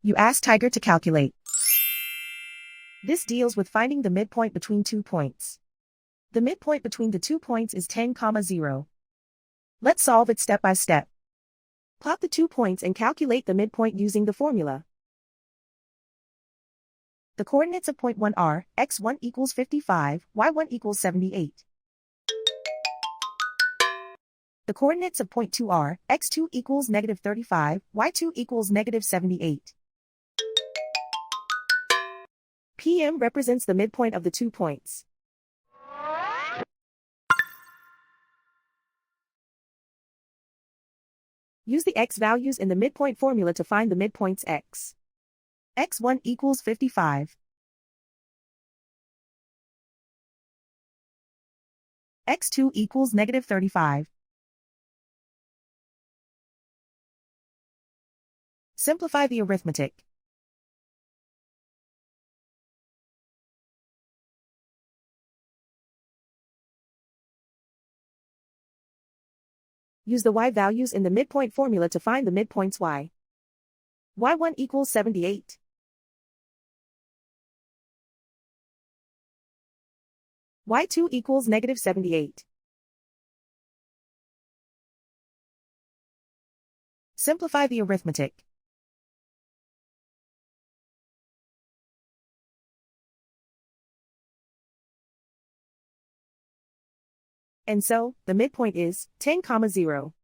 You ask Tiger to calculate. This deals with finding the midpoint between 2 points. The midpoint between the 2 points is 10, 0. Let's solve it step by step. Plot the 2 points and calculate the midpoint using the formula. The coordinates of point 1 are x1 equals 55, y1 equals 78. The coordinates of point 2 are x2 equals negative 35, y2 equals negative 78. PM represents the midpoint of the 2 points. Use the x values in the midpoint formula to find the midpoints x. x1 equals 55. x2 equals negative 35. Simplify the arithmetic. Use the y values in the midpoint formula to find the midpoints y. y1 equals 78. y2 equals negative 78. Simplify the arithmetic. And so, the midpoint is 10, 0.